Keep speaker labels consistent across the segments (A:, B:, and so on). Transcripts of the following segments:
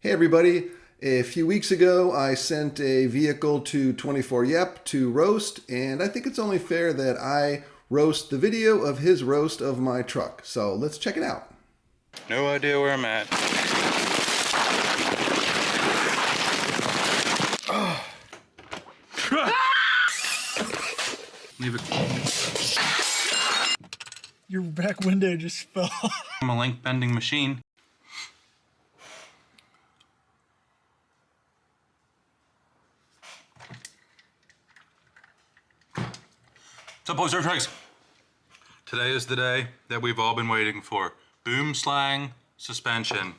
A: Hey everybody, a few weeks ago I sent a vehicle to 24YEP to roast, and I think it's only fair that I roast the video of his roast of my truck. So let's check it out.
B: No idea where I'm at. Oh. Leave it.
C: Your back window just fell.
B: I'm a link bending machine. What's up, boys and tricks? Today is the day that we've all been waiting for. Boom Slang Suspension.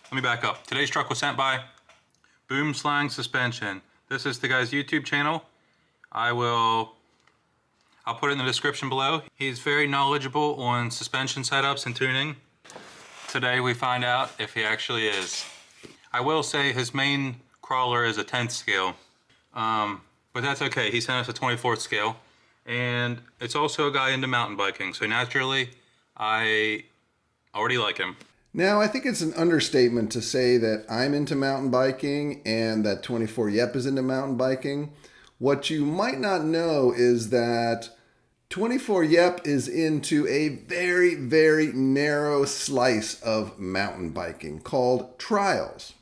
B: Let me back up. Today's truck was sent by Boom Slang Suspension. This is the guy's YouTube channel. I'll put it in the description below. He's very knowledgeable on suspension setups and tuning. Today we find out if he actually is. I will say his main crawler is a 10th scale, but that's okay. He sent us a 24th scale, and it's also a guy into mountain biking, so naturally I already like him.
A: Now, I think it's an understatement to say that I'm into mountain biking and that 24YEP is into mountain biking. What you might not know is that 24YEP is into a very, very narrow slice of mountain biking called trials.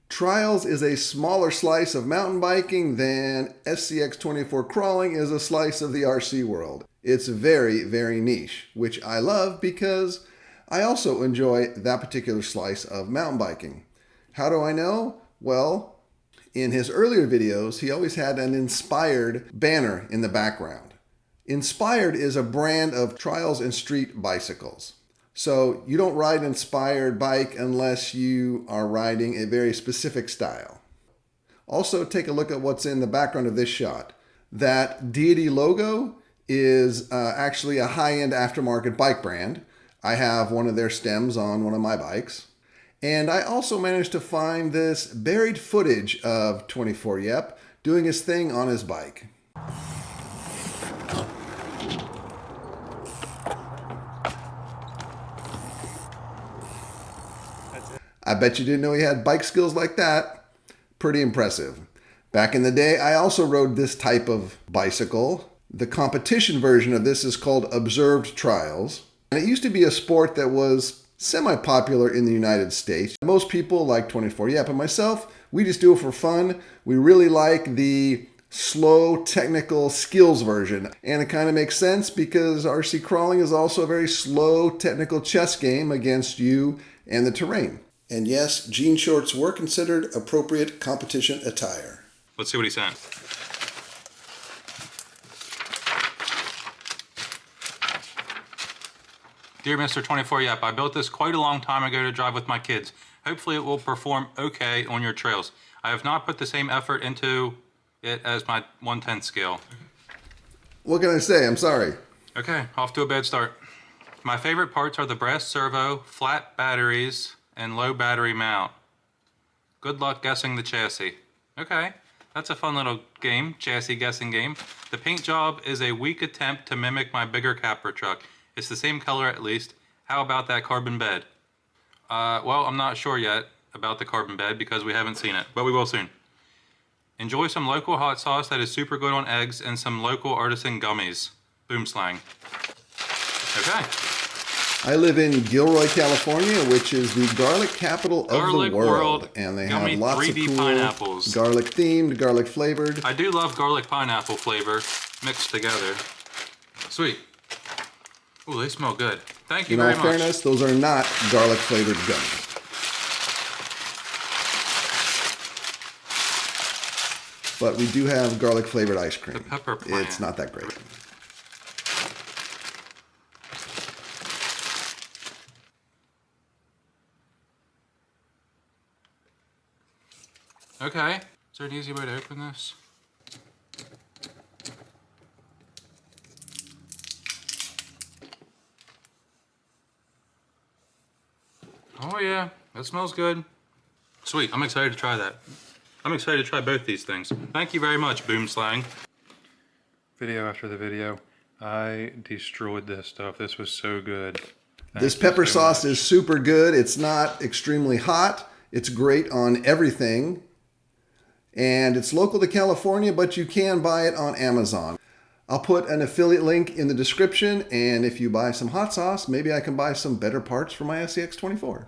A: Trials is a smaller slice of mountain biking than SCX24 crawling is a slice of the RC world. It's very, very niche, which I love because I also enjoy that particular slice of mountain biking. How do I know? Well, in his earlier videos, he always had an Inspired banner in the background. Inspired is a brand of trials and street bicycles. So you don't ride an Inspired bike unless you are riding a very specific style. Also, take a look at what's in the background of this shot. That Deity logo is actually a high-end aftermarket bike brand. I have one of their stems on one of my bikes. And I also managed to find this buried footage of 24YEP doing his thing on his bike. I bet you didn't know he had bike skills like that. Pretty impressive. Back in the day, I also rode this type of bicycle. The competition version of this is called Observed Trials. And it used to be a sport that was semi-popular in the United States. Most people, like 24YEP and myself, we just do it for fun. We really like the slow technical skills version. And it kind of makes sense because RC crawling is also a very slow technical chess game against you and the terrain. And yes, jean shorts were considered appropriate competition attire.
B: Let's see what he sent. Dear Mr. 24YEP, I built this quite a long time ago to drive with my kids. Hopefully it will perform okay on your trails. I have not put the same effort into it as my 1/10 scale.
A: What can I say? I'm sorry.
B: Okay, off to a bad start. My favorite parts are the brass servo, flat batteries, and low battery mount. Good luck guessing the chassis. Okay, that's a fun little game, chassis guessing game. The paint job is a weak attempt to mimic my bigger Capra truck. It's the same color at least. How about that carbon bed? Well, I'm not sure yet about the carbon bed because we haven't seen it, but we will soon. Enjoy some local hot sauce that is super good on eggs and some local artisan gummies. Boom Slang. Okay.
A: I live in Gilroy, California, which is the garlic capital of
B: Garlic
A: the world.
B: World.
A: And they
B: Yummy
A: have lots
B: 3D
A: of cool
B: pineapples.
A: garlic themed, garlic flavored.
B: I do love garlic pineapple flavor mixed together. Sweet. Ooh, they smell good. Thank you
A: In
B: very
A: all
B: much.
A: fairness, those are not garlic flavored gummies. But we do have garlic flavored ice cream.
B: The pepper plant.
A: It's not that great.
B: Okay. Is there an easy way to open this? Oh yeah, that smells good. Sweet, I'm excited to try that. I'm excited to try both these things. Thank you very much, Boom Slang. Video after the video. I destroyed this stuff. This was so good.
A: This pepper sauce is super good. It's not extremely hot. It's great on everything. And it's local to California, but you can buy it on Amazon. I'll put an affiliate link in the description, and if you buy some hot sauce, maybe I can buy some better parts for my SCX-24.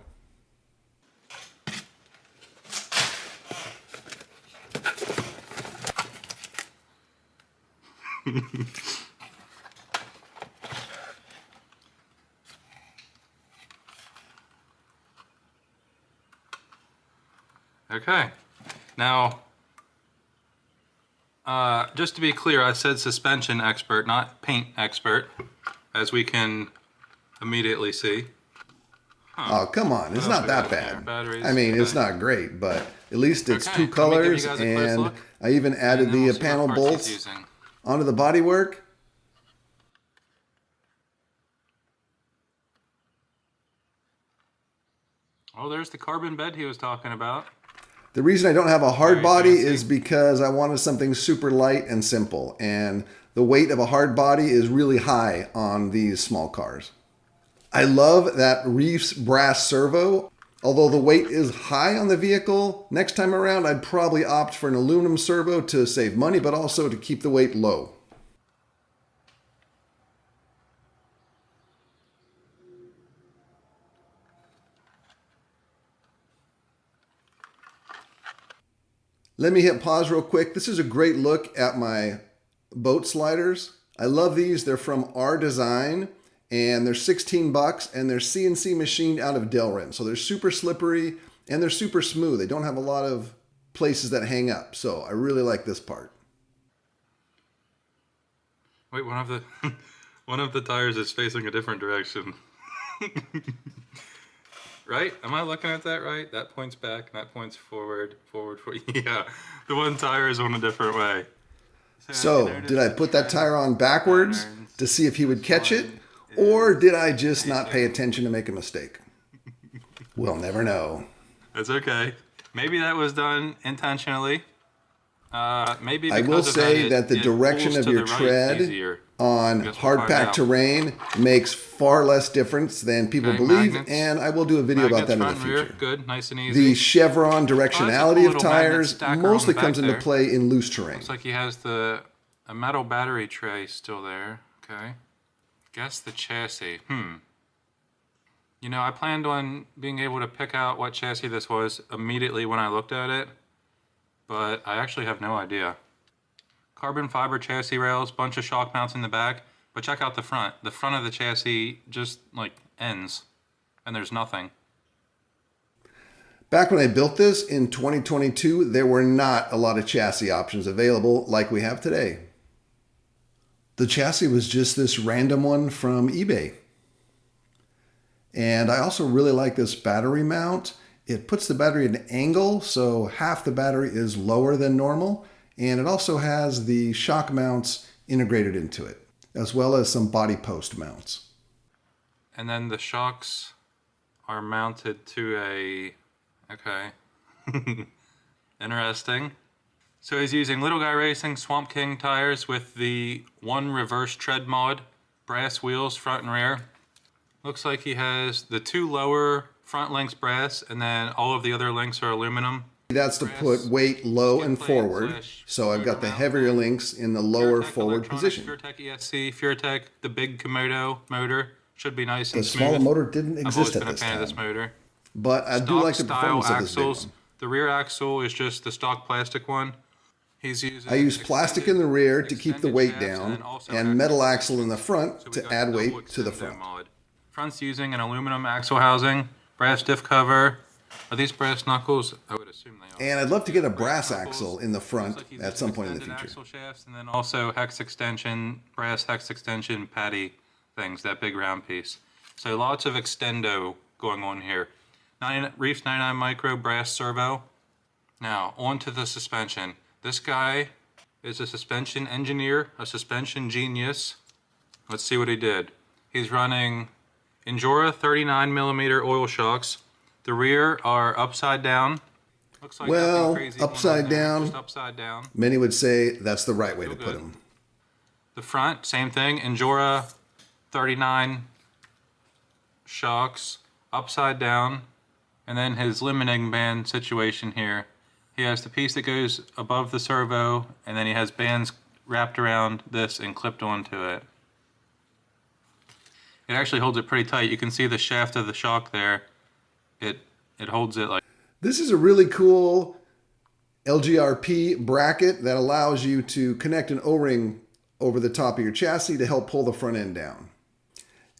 B: Okay. Now, just to be clear, I said suspension expert, not paint expert, as we can immediately see.
A: Oh, come on. It's not that bad.
B: Batteries.
A: I mean, it's
B: Okay.
A: not great, but at least it's
B: Okay,
A: two
B: let me give you
A: colors,
B: guys a close
A: and
B: look,
A: I even added
B: and then
A: the
B: we'll see what
A: panel
B: parts he's
A: bolts
B: using.
A: onto the bodywork.
B: Oh, there's the carbon bed he was talking about.
A: The reason I don't have a hard
B: Very
A: body
B: fancy.
A: is because I wanted something super light and simple, and the weight of a hard body is really high on these small cars. I love that Reef's brass servo. Although the weight is high on the vehicle, next time around I'd probably opt for an aluminum servo to save money, but also to keep the weight low. Let me hit pause real quick. This is a great look at my boat sliders. I love these. They're from R Design, and they're $16, and they're CNC machined out of Delrin. So they're super slippery and they're super smooth. They don't have a lot of places that hang up. So I really like this part.
B: Wait, one of the one of the tires is facing a different direction. Right? Am I looking at that right? That points back, and that points forward, forward. Yeah, the one tire is on a different way.
A: So did I put that tire on backwards to see if he would catch it? Or did I just not pay attention to make a mistake? We'll never know.
B: That's okay. Maybe that was done intentionally. Maybe
A: I will
B: because of
A: say
B: it-
A: that the
B: it
A: direction
B: pulls
A: of
B: to
A: your
B: the right
A: tread
B: easier.
A: on
B: Guess we'll
A: hard
B: find
A: packed
B: out.
A: terrain makes far less difference than people
B: Okay,
A: believe,
B: magnets.
A: and I will do a video about
B: Magnets
A: that in the
B: front and rear,
A: future.
B: good, nice and
A: The
B: easy.
A: chevron
B: cool
A: directionality of
B: little magnet
A: tires
B: stacker on
A: mostly
B: the
A: comes
B: back
A: into
B: there.
A: play in loose terrain.
B: Looks like he has a metal battery tray still there. Okay. Guess the chassis. You know, I planned on being able to pick out what chassis this was immediately when I looked at it, but I actually have no idea. Carbon fiber chassis rails, bunch of shock mounts in the back, but check out the front. The front of the chassis just like ends, and there's nothing.
A: Back when I built this in 2022, there were not a lot of chassis options available like we have today. The chassis was just this random one from eBay. And I also really like this battery mount. It puts the battery at an angle, so half the battery is lower than normal. And it also has the shock mounts integrated into it, as well as some body post mounts.
B: And then the shocks are mounted to a... Okay. Interesting. So he's using Little Guy Racing Swamp King tires with the one reverse tread mod, brass wheels front and rear. Looks like he has the two lower front links brass, and then all of the other links are aluminum.
A: That's to put weight low and forward. So I've got the heavier links in the lower
B: Furetech
A: forward
B: electronics,
A: position.
B: Furetech ESC, Furetech, the big Komodo motor. Should be nice
A: The
B: and smooth.
A: smaller motor didn't
B: I've always
A: exist at
B: been a
A: this
B: fan of this
A: time.
B: motor.
A: But I do
B: Stock
A: like the
B: style
A: performance of this big
B: axles.
A: one.
B: The rear axle is just the stock plastic one. He's using
A: I use plastic in the rear to keep the
B: extended
A: weight
B: shafts and
A: down,
B: then also
A: and metal
B: axles.
A: axle in the front
B: So we
A: to
B: got
A: add
B: double
A: weight to the
B: extendo
A: front.
B: mod. Front's using an aluminum axle housing, brass diff cover. Are these brass knuckles? I would assume they are.
A: And I'd love to get a
B: Brass
A: brass
B: knuckles.
A: axle in the
B: Looks
A: front
B: like he's
A: at
B: using
A: some point in the
B: extended
A: future.
B: Axle shafts, and then also hex extension, brass hex extension patty things, that big round piece. So lots of extendo going on here. Reef's 99 micro brass servo. Now on to the suspension. This guy is a suspension engineer, a suspension genius. Let's see what he did. He's running Injora 39mm oil shocks. The rear are upside down. Looks like
A: Well,
B: nothing crazy going on
A: upside
B: there,
A: down.
B: just upside down.
A: Many would say that's the right way to
B: Feel
A: put
B: good.
A: them.
B: The front, same thing. Injora 39 shocks, upside down. And then his limiting band situation here. He has the piece that goes above the servo, and then he has bands wrapped around this and clipped onto it. It actually holds it pretty tight. You can see the shaft of the shock there. It holds it like...
A: This is a really cool LGRP bracket that allows you to connect an O-ring over the top of your chassis to help pull the front end down.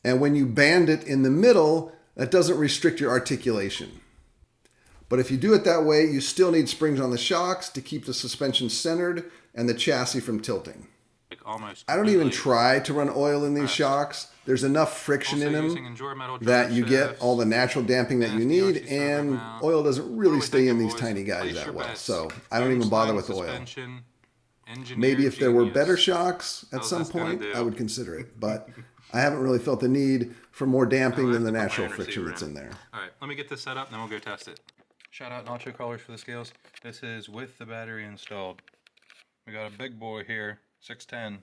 A: And when you band it in the middle, that doesn't restrict your articulation. But if you do it that way, you still need springs on the shocks to keep the suspension centered and the chassis from tilting.
B: almost
A: I don't even try to run oil in these shocks. There's enough friction in them that you get all the natural damping that you need, and oil doesn't really stay in these tiny guys that well. So I don't even bother with oil. Maybe if there were better shocks at some point, I would consider it. But I haven't really felt the need for more damping than the natural friction that's in there.
B: All right, let me get this set up, and then we'll go test it. Shout out Nacho Colors for the scales. This is with the battery installed. We got a big boy here, 610.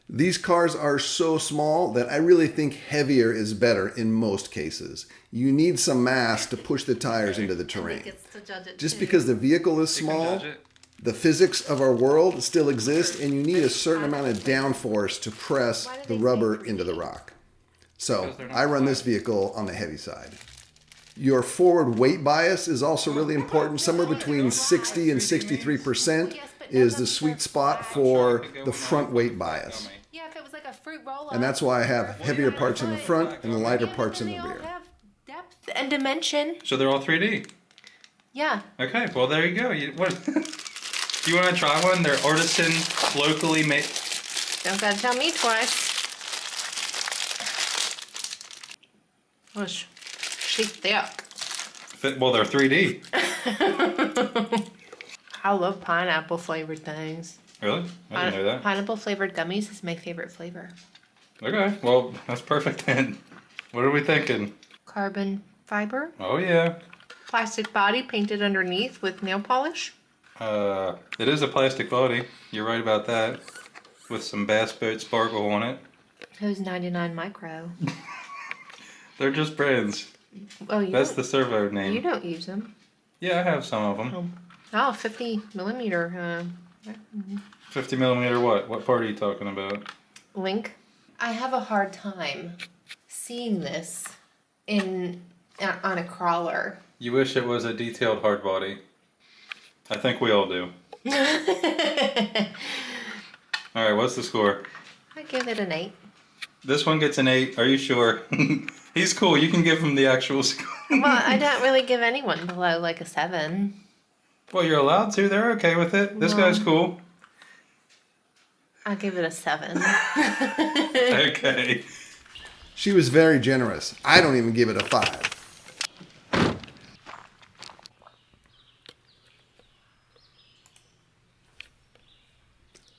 A: These cars are so small that I really think heavier is better in most cases. You need some mass to push the tires into the terrain. Just because the vehicle is small, the physics of our world still exist, and you need a certain amount of downforce to press the rubber into the rock. So I run this vehicle on the heavy side. Your forward weight bias is also really important. Somewhere between 60 and 63% is the sweet spot for the front weight bias.
D: Yeah, if it was like a fruit roll-up.
A: And that's why I have heavier parts in the front and the lighter parts in the rear.
D: Depth and dimension.
B: So they're all 3D?
D: Yeah.
B: Okay, well there you go. You want to try one? They're artisan, locally made.
D: Don't gotta tell me twice. Whoosh. She's thick.
B: Well, they're 3D.
D: I love pineapple flavored things.
B: Really? I didn't know that.
D: Pineapple flavored gummies is my favorite flavor.
B: Okay, well, that's perfect then. What are we thinking?
D: Carbon fiber.
B: Oh, yeah.
D: Plastic body painted underneath with nail polish.
B: It is a plastic body. You're right about that. With some Bass Boat sparkle on it.
D: Who's 99 micro?
B: They're just brands.
D: Oh,
B: That's the servo name.
D: You don't use them.
B: Yeah, I have some of them.
D: Oh, 50 millimeter
B: 50 millimeter what? What part are you talking about?
D: link. I have a hard time seeing this on a crawler.
B: You wish it was a detailed hard body. I think we all do. All right, what's the score?
D: I give it an 8.
B: This one gets an 8. Are you sure? He's cool. You can give him the actual score.
D: Well, I don't really give anyone below like a 7.
B: Well, you're allowed to. They're okay with it. This guy's cool.
D: I'll give it a 7.
B: Okay.
A: She was very generous. I don't even give it a 5.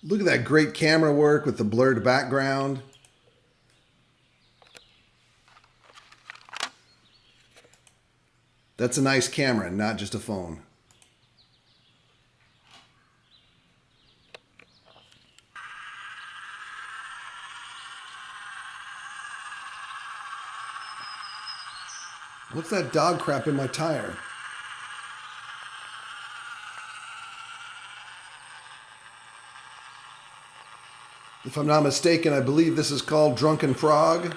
A: Look at that great camera work with the blurred background. That's a nice camera, not just a phone. What's that dog crap in my tire? If I'm not mistaken, I believe this is called Drunken Frog.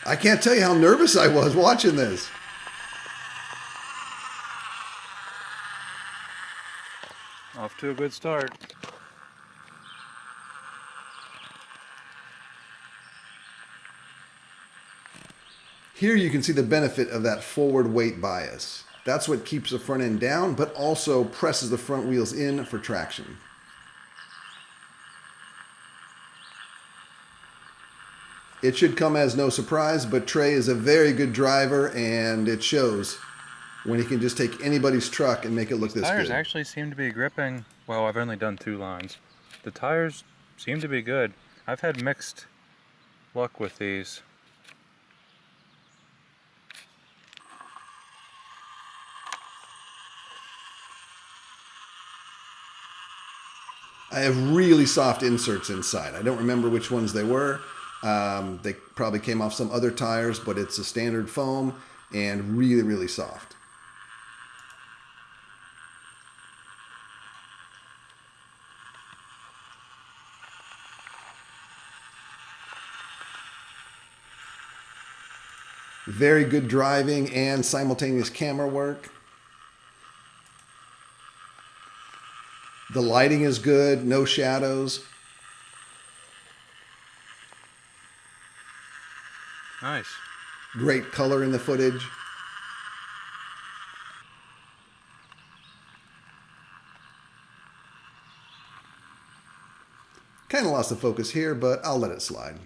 A: I can't tell you how nervous I was watching this.
B: Off to a good start.
A: Here you can see the benefit of that forward weight bias. That's what keeps the front end down, but also presses the front wheels in for traction. It should come as no surprise, but Trey is a very good driver, and it shows when he can just take anybody's truck and make it look this good.
B: Tires actually seem to be gripping. Well, I've only done 2 lines. The tires seem to be good. I've had mixed luck with these.
A: I have really soft inserts inside. I don't remember which ones they were, They probably came off some other tires, but it's a standard foam and really, really soft. Very good driving and simultaneous camera work. The lighting is good, no shadows.
B: Nice.
A: Great color in the footage. Kind of lost the focus here, but I'll let it slide.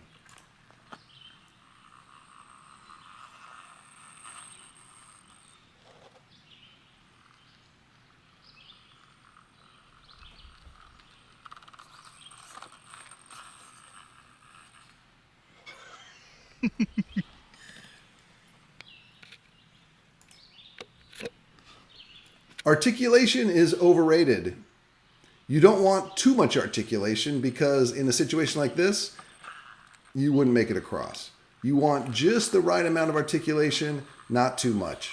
A: Articulation is overrated. You don't want too much articulation because in a situation like this, you wouldn't make it across. You want just the right amount of articulation, not too much.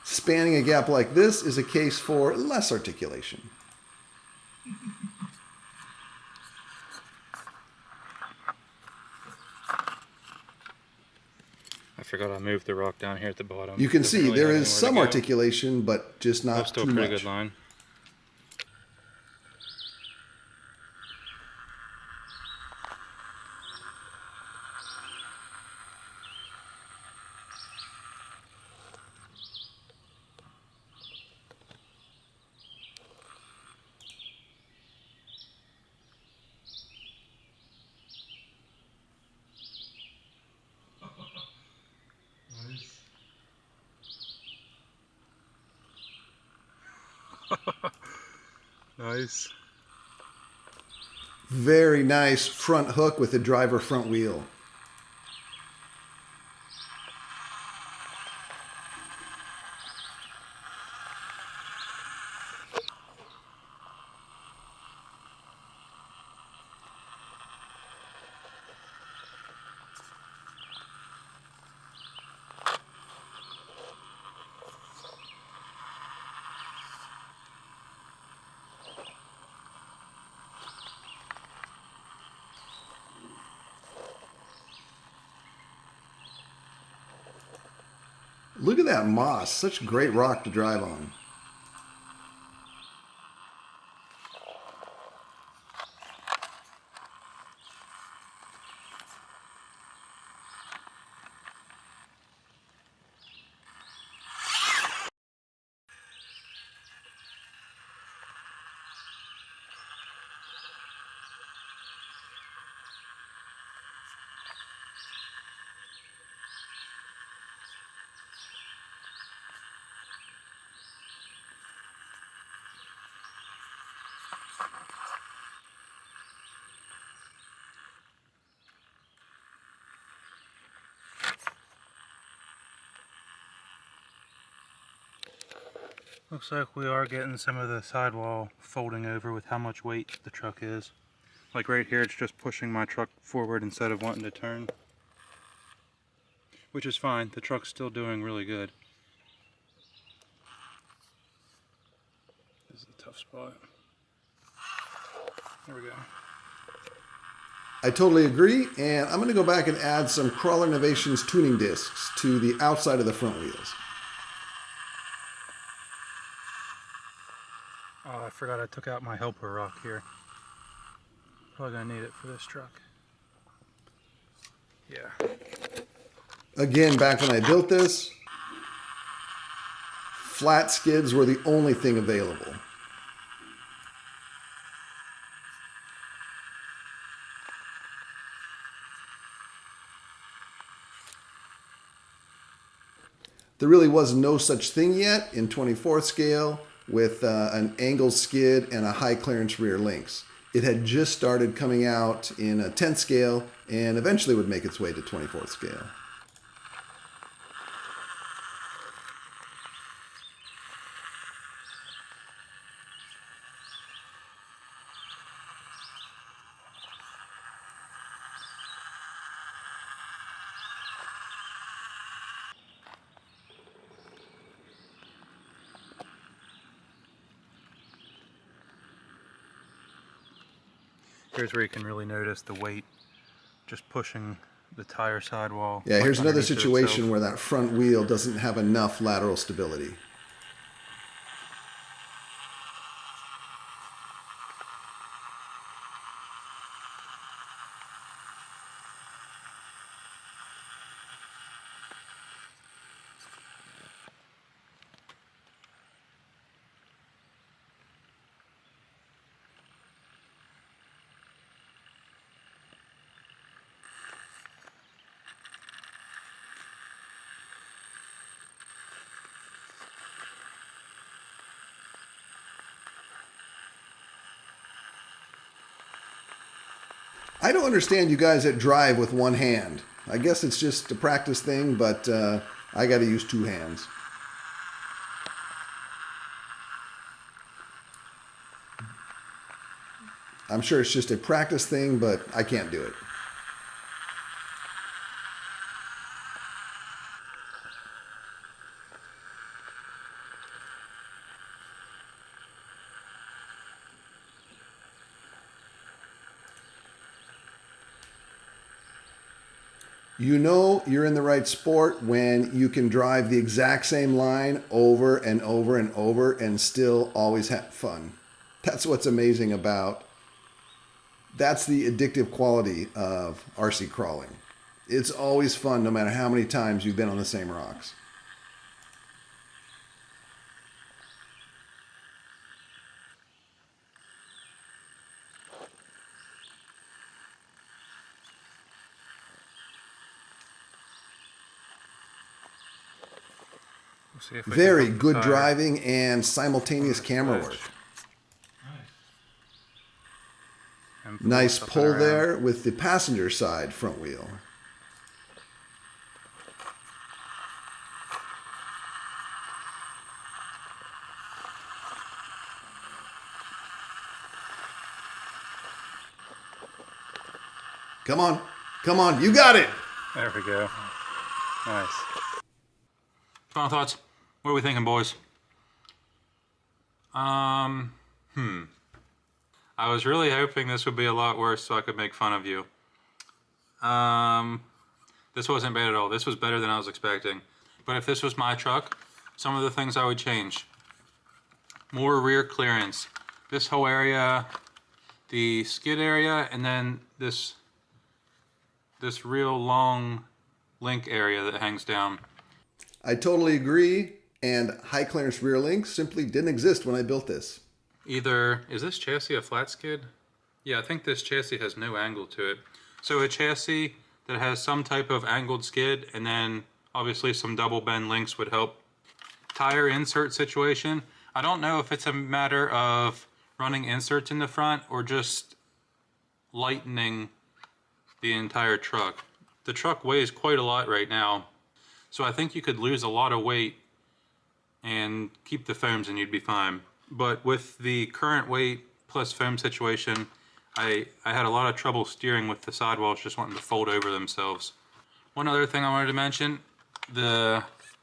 A: Spanning a gap like this is a case for less articulation.
B: I forgot I moved the rock down here at the bottom.
A: You can
B: Doesn't
A: see
B: really
A: there
B: have
A: is
B: anywhere
A: some
B: to go.
A: articulation, but just not
B: That's still
A: too
B: a pretty
A: much.
B: good line. Nice.
A: Very nice front hook with the driver front wheel. Look at that moss. Such great rock to drive on.
B: Looks like we are getting some of the sidewall folding over with how much weight the truck is. Like right here, it's just pushing my truck forward instead of wanting to turn. Which is fine, the truck's still doing really good. This is a tough spot. There we go.
A: I totally agree, and I'm going to go back and add some Crawler Innovations tuning discs to the outside of the front wheels.
B: Oh, I forgot I took out my helper rock here. Probably gonna need it for this truck. Yeah.
A: Again, back when I built this, flat skids were the only thing available. There really was no such thing yet in 24th scale with an angled skid and a high clearance rear links. It had just started coming out in a 10th scale and eventually would make its way to 24th scale.
B: Here's where you can really notice the weight just pushing the tire sidewall.
A: Yeah, here's another
B: underneath it
A: situation
B: itself.
A: where that front wheel doesn't have enough lateral stability. I don't understand you guys that drive with one hand. I guess it's just a practice thing, but I got to use two hands. I'm sure it's just a practice thing, but I can't do it. You know you're in the right sport when you can drive the exact same line over and over and over and still always have fun. That's what's amazing about, that's the addictive quality of RC crawling. It's always fun no matter how many times you've been on the same rocks.
B: We'll see if we can
A: Very
B: put the
A: good
B: tire-
A: driving and simultaneous camera work.
B: and pull
A: Nice
B: something
A: pull
B: around.
A: there with the passenger side front wheel. Come on, come on, you got it.
B: There we go. Nice. Final thoughts. What are we thinking, boys? I was really hoping this would be a lot worse so I could make fun of you. This wasn't bad at all. This was better than I was expecting. But if this was my truck, some of the things I would change. More rear clearance. This whole area, the skid area, and then this real long link area that hangs down.
A: I totally agree, and high clearance rear links simply didn't exist when I built this.
B: Either, is this chassis a flat skid? Yeah, I think this chassis has no angle to it. So a chassis that has some type of angled skid and then obviously some double bend links would help. Tire insert situation. I don't know if it's a matter of running inserts in the front or just lightening the entire truck. The truck weighs quite a lot right now, so I think you could lose a lot of weight and keep the foams and you'd be fine. But with the current weight plus foam situation, I had a lot of trouble steering with the sidewalls just wanting to fold over themselves. One other thing I wanted to mention, the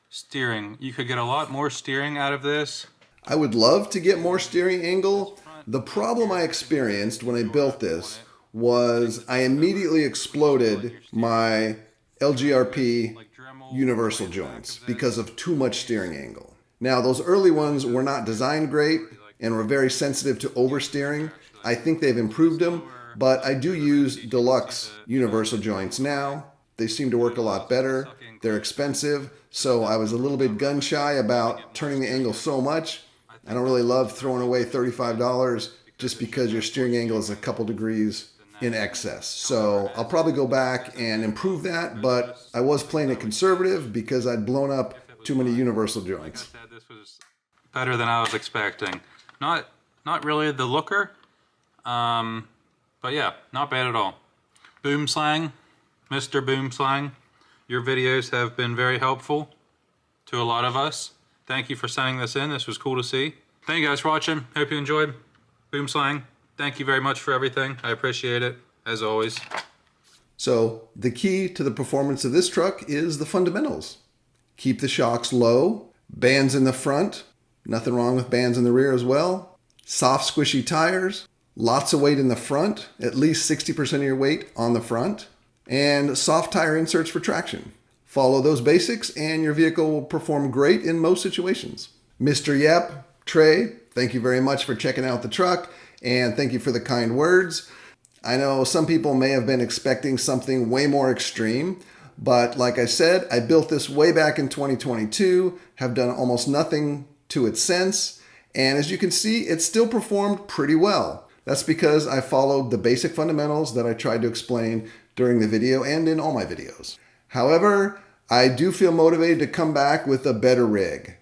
B: steering. You could get a lot more steering out of this.
A: I would love to get more steering angle. The problem I experienced when I built this was I immediately exploded my LGRP universal joints because of too much steering angle. Now, those early ones were not designed great and were very sensitive to oversteering. I think they've improved them, but I do use deluxe universal joints now. They seem to work a lot better. They're expensive, so I was a little bit gun shy about turning the angle so much. I don't really love throwing away $35 just because your steering angle is a couple degrees in excess. So I'll probably go back and improve that, but I was playing it conservative because I'd blown up too many universal joints.
B: This was better than I was expecting. Not really the looker, but yeah, not bad at all. Boom Slang, Mr. Boom Slang, your videos have been very helpful to a lot of us. Thank you for sending this in. This was cool to see. Thank you guys for watching. Hope you enjoyed. Boom Slang, thank you very much for everything. I appreciate it, as always.
A: So the key to the performance of this truck is the fundamentals. Keep the shocks low, bands in the front, nothing wrong with bands in the rear as well, soft squishy tires, lots of weight in the front, at least 60% of your weight on the front, and soft tire inserts for traction. Follow those basics and your vehicle will perform great in most situations. Mr. Yep, Trey, thank you very much for checking out the truck, and thank you for the kind words. I know some people may have been expecting something way more extreme, but like I said, I built this way back in 2022, have done almost nothing to it since, and as you can see, it still performed pretty well. That's because I followed the basic fundamentals that I tried to explain during the video and in all my videos. However, I do feel motivated to come back with a better rig.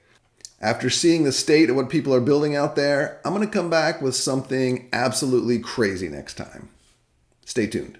A: After seeing the state of what people are building out there, I'm going to come back with something absolutely crazy next time. Stay tuned.